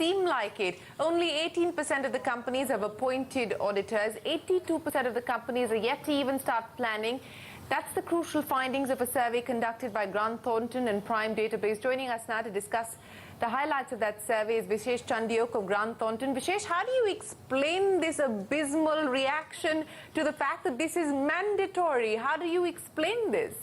seem like it. Only 18% of the companies have appointed auditors. 82% of the companies are yet to even start planning. That's the crucial findings of a survey conducted by Grant Thornton and Prime Database. Joining us now to discuss the highlights of that survey is Vishesh Chandiok of Grant Thornton. Vishesh, how do you explain this abysmal reaction to the fact that this is mandatory? How do you explain this?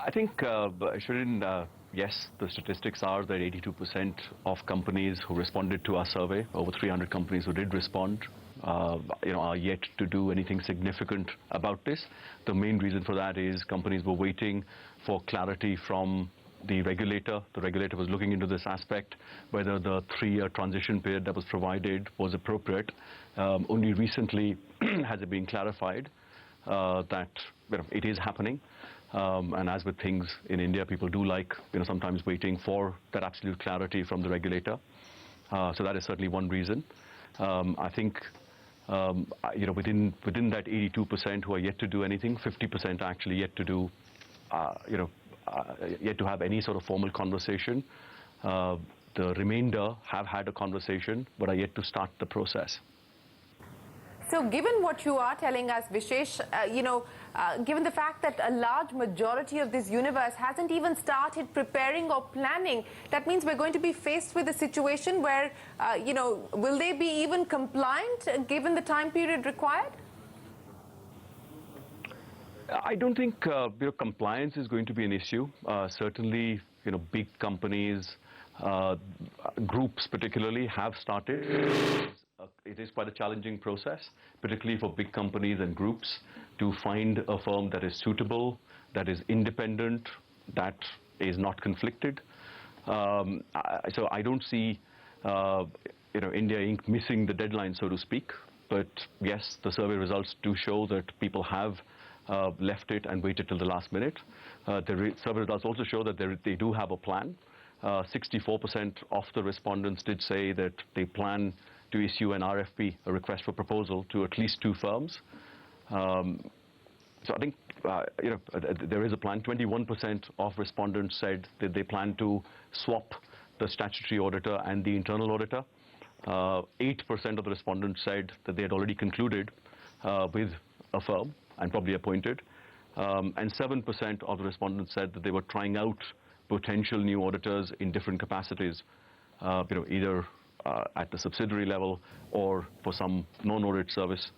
I think, Shirin, yes, the statistics are that 82% of companies who responded to our survey, over 300 companies who did respond, are yet to do anything significant about this. The main reason for that is companies were waiting for clarity from the regulator. The regulator was looking into this aspect, whether the 3-year transition period that was provided was appropriate. Only recently has it been clarified that it is happening. And as with things in India, people do like, sometimes waiting for that absolute clarity from the regulator. So that is certainly one reason. I think, within that 82% who are yet to do anything, 50% are actually yet to do, yet to have any sort of formal conversation. The remainder have had a conversation, but are yet to start the process. So given what you are telling us, Vishesh, given the fact that a large majority of this universe hasn't even started preparing or planning, that means we're going to be faced with a situation where, will they be even compliant given the time period required? I don't think compliance is going to be an issue. Certainly, big companies, groups particularly, have started. It is quite a challenging process, particularly for big companies and groups, to find a firm that is suitable, that is independent, that is not conflicted. So I don't see, India Inc. missing the deadline, so to speak. But yes, the survey results do show that people have left it and waited till the last minute. The survey results also show that they do have a plan. 64% of the respondents did say that they plan to issue an RFP, a request for proposal, to at least 2 firms. So I think there is a plan. 21% of respondents said that they plan to swap the statutory auditor and the internal auditor. 8% of the respondents said that they had already concluded with a firm and probably appointed. And 7% of the respondents said that they were trying out potential new auditors in different capacities, either at the subsidiary level or for some non-audit service,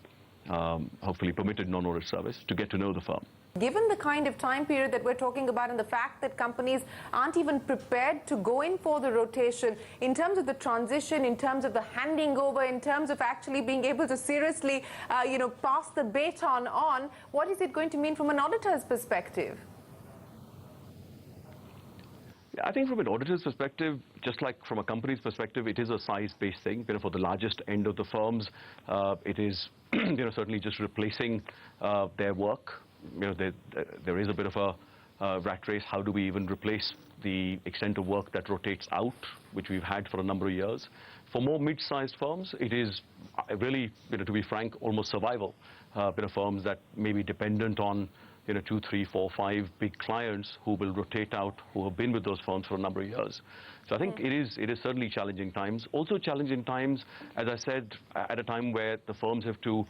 hopefully permitted non-audit service, to get to know the firm. Given the kind of time period that we're talking about and the fact that companies aren't even prepared to go in for the rotation, in terms of the transition, in terms of the handing over, in terms of actually being able to seriously, pass the baton on, what is it going to mean from an auditor's perspective? I think from an auditor's perspective, just like from a company's perspective, it is a size-based thing. For the largest end of the firms, it is certainly just replacing their work. There is a bit of a rat race. How do we even replace the extent of work that rotates out, which we've had for a number of years? For more mid-sized firms, it is really, to be frank, almost survival. Firms that may be dependent on 2, 3, 4, 5 big clients who will rotate out, who have been with those firms for a number of years. So I think it is certainly challenging times. Also challenging times, as I said, at a time where the firms have to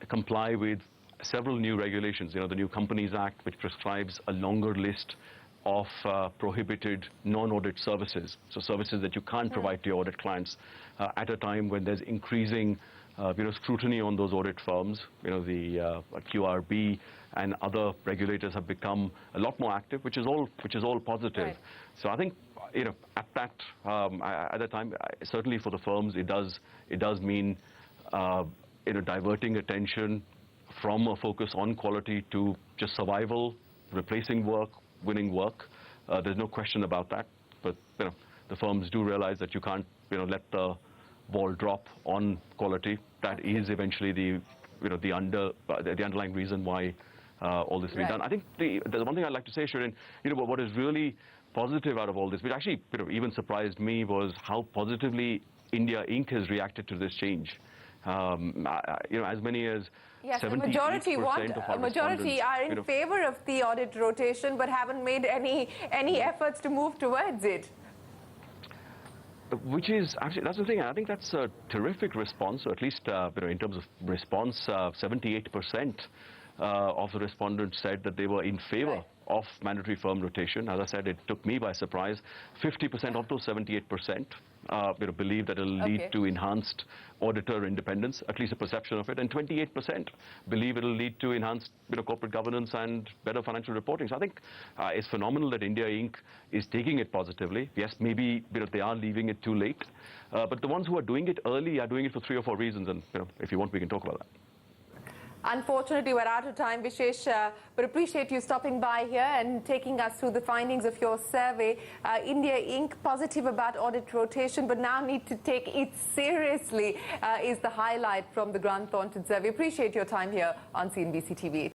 comply with several new regulations. The New Companies Act, which prescribes a longer list of prohibited non-audit services, so services that you can't provide to your audit clients, at a time when there's increasing scrutiny on those audit firms. The QRB and other regulators have become a lot more active, which is all positive. Right. So I think at the time, certainly for the firms, it does mean diverting attention from a focus on quality to just survival, replacing work, winning work. There's no question about that. But the firms do realize that you can't let the ball drop on quality. That is eventually the underlying reason why all this is being done. I think the one thing I'd like to say, Shirin, what is really positive out of all this, which actually even surprised me, was how positively India Inc. has reacted to this change. As many as Yes, 78% the majority of our a majority respondents, are in favor of the audit rotation, but haven't made any efforts to move towards it. Which is actually, that's the thing. I think that's a terrific response. So at least in terms of response, 78% of the respondents said that they were in favor Right. of mandatory firm rotation. As I said, it took me by surprise. 50% of those 78% believe that it will lead Okay. to enhanced auditor independence, at least a perception of it, and 28% believe it will lead to enhanced corporate governance and better financial reporting. So I think it's phenomenal that India Inc. is taking it positively. Yes, maybe they are leaving it too late, but the ones who are doing it early are doing it for 3 or 4 reasons, and if you want, we can talk about that. Unfortunately, we're out of time, Vishesh, but appreciate you stopping by here and taking us through the findings of your survey. India Inc. positive about audit rotation, but now need to take it seriously is the highlight from the Grant Thornton survey. Appreciate your time here on CNBC TV.